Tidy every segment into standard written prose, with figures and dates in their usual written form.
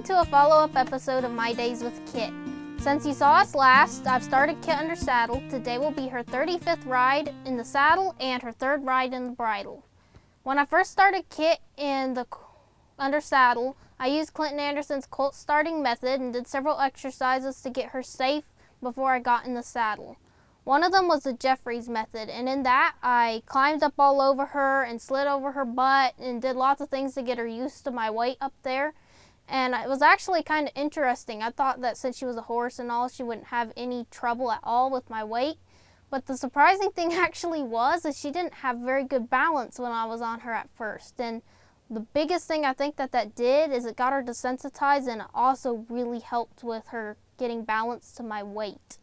to a follow-up episode of My Days with Kit. Since you saw us last, I've started Kit under saddle. Today will be her 35th ride in the saddle and her 3rd ride in the bridle. When I first started Kit in the under saddle, I used Clinton Anderson's colt starting method and did several exercises to get her safe before I got in the saddle. One of them was the Jeffries method, and in that I climbed up all over her and slid over her butt and did lots of things to get her used to my weight up there. And it was actually kind of interesting. I thought that since she was a horse and all, she wouldn't have any trouble at all with my weight. But the surprising thing actually was that she didn't have very good balance when I was on her at first. And the biggest thing I think that did is it got her desensitized, and it also really helped with her getting balance to my weight.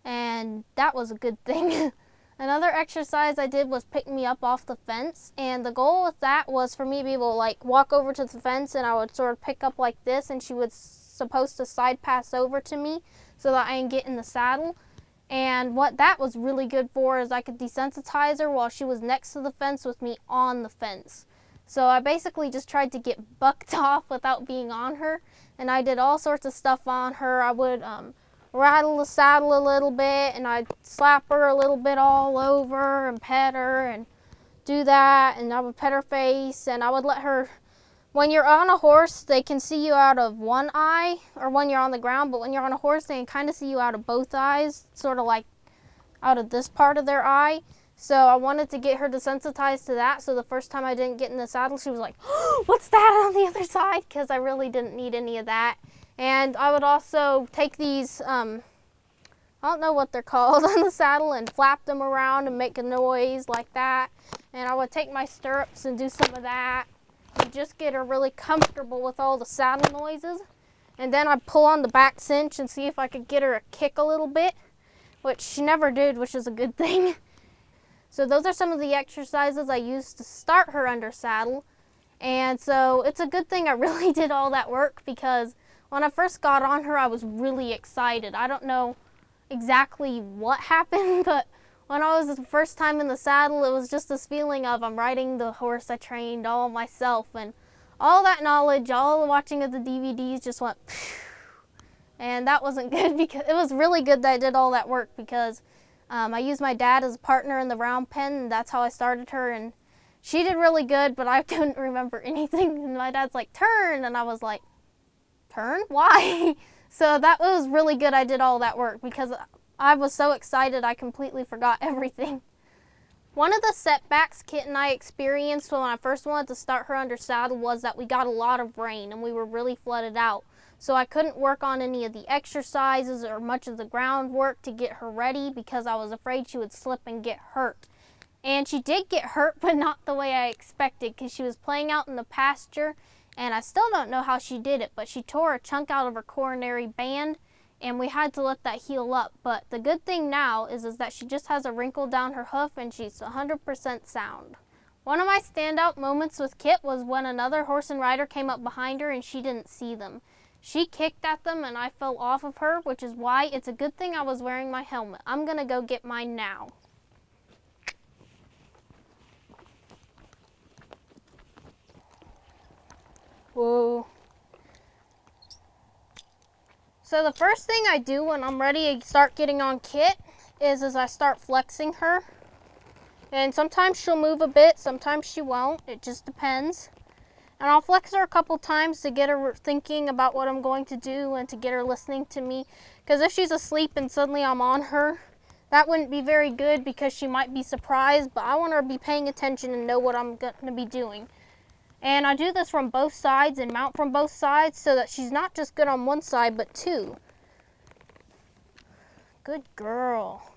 And that was a good thing. Another exercise I did was pick me up off the fence, and the goal with that was for me to be able to like walk over to the fence, and I would sort of pick up like this, and she was supposed to side pass over to me so that I can get in the saddle. And what that was really good for is I could desensitize her while she was next to the fence with me on the fence. So I basically just tried to get bucked off without being on her, and I did all sorts of stuff on her. I would rattle the saddle a little bit, and I'd slap her a little bit all over and pet her and do that, and I would pet her face, and I would let her, when you're on a horse, they can see you out of one eye, or when you're on the ground, but when you're on a horse, they can kind of see you out of both eyes, sort of like out of this part of their eye. So I wanted to get her desensitized to that, so the first time I didn't get in the saddle, she was like, oh, what's that on the other side? Because I really didn't need any of that. And I would also take these, I don't know what they're called, on the saddle and flap them around and make a noise like that. And I would take my stirrups and do some of that and just get her really comfortable with all the saddle noises. And then I'd pull on the back cinch and see if I could get her to kick a little bit, which she never did, which is a good thing. So those are some of the exercises I used to start her under saddle. And so it's a good thing I really did all that work, because when I first got on her, I was really excited. I don't know exactly what happened, but when I was the first time in the saddle, it was just this feeling of I'm riding the horse I trained all myself, and all that knowledge, all the watching of the DVDs just went phew. And that wasn't good, because it was really good that I did all that work, because I used my dad as a partner in the round pen, and that's how I started her, and she did really good, but I couldn't remember anything. And my dad's like, turn, and I was like, turn? Why? So that was really good I did all that work, because I was so excited I completely forgot everything. One of the setbacks Kit and I experienced when I first wanted to start her under saddle was that we got a lot of rain and we were really flooded out. So I couldn't work on any of the exercises or much of the groundwork to get her ready, because I was afraid she would slip and get hurt. And she did get hurt, but not the way I expected, because she was playing out in the pasture. And I still don't know how she did it, but she tore a chunk out of her coronary band, and we had to let that heal up. But the good thing now is that she just has a wrinkle down her hoof, and she's 100% sound. One of my standout moments with Kit was when another horse and rider came up behind her and she didn't see them. She kicked at them and I fell off of her, which is why it's a good thing I was wearing my helmet. I'm gonna go get mine now. Whoa. So the first thing I do when I'm ready to start getting on Kit is I start flexing her. And sometimes she'll move a bit, sometimes she won't. It just depends. And I'll flex her a couple times to get her thinking about what I'm going to do and to get her listening to me. Because if she's asleep and suddenly I'm on her, that wouldn't be very good, because she might be surprised. But I want her to be paying attention and know what I'm going to be doing. And I do this from both sides and mount from both sides so that she's not just good on one side, but two. Good girl.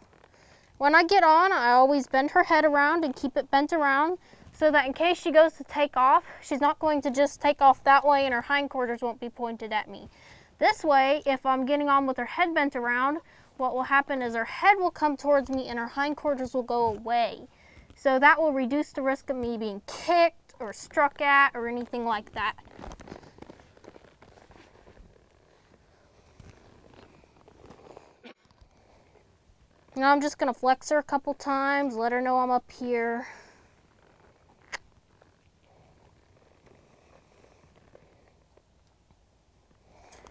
When I get on, I always bend her head around and keep it bent around, so that in case she goes to take off, she's not going to just take off that way and her hindquarters won't be pointed at me. This way, if I'm getting on with her head bent around, what will happen is her head will come towards me and her hindquarters will go away. So that will reduce the risk of me being kicked or struck at or anything like that. Now I'm just going to flex her a couple times, let her know I'm up here.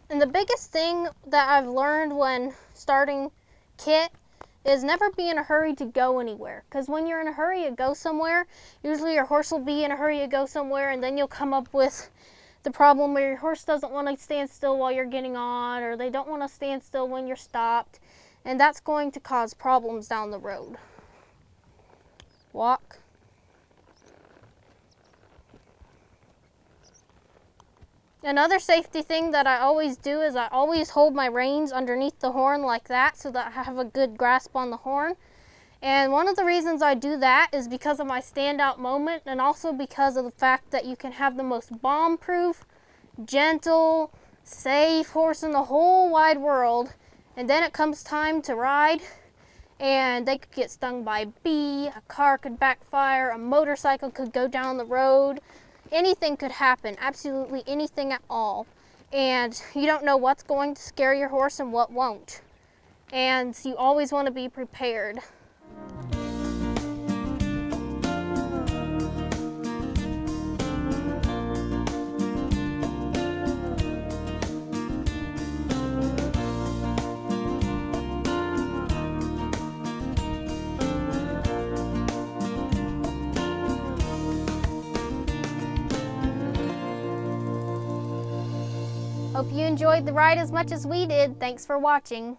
And the biggest thing that I've learned when starting KITT is never be in a hurry to go anywhere. Because when you're in a hurry to go somewhere, usually your horse will be in a hurry to go somewhere, and then you'll come up with the problem where your horse doesn't want to stand still while you're getting on, or they don't want to stand still when you're stopped. And that's going to cause problems down the road. Walk. Another safety thing that I always do is I always hold my reins underneath the horn like that so that I have a good grasp on the horn. And one of the reasons I do that is because of my standout moment, and also because of the fact that you can have the most bomb-proof, gentle, safe horse in the whole wide world, and then it comes time to ride and they could get stung by a bee, a car could backfire, a motorcycle could go down the road. Anything could happen, absolutely anything at all. And you don't know what's going to scare your horse and what won't. And you always want to be prepared. Hope you enjoyed the ride as much as we did. Thanks for watching.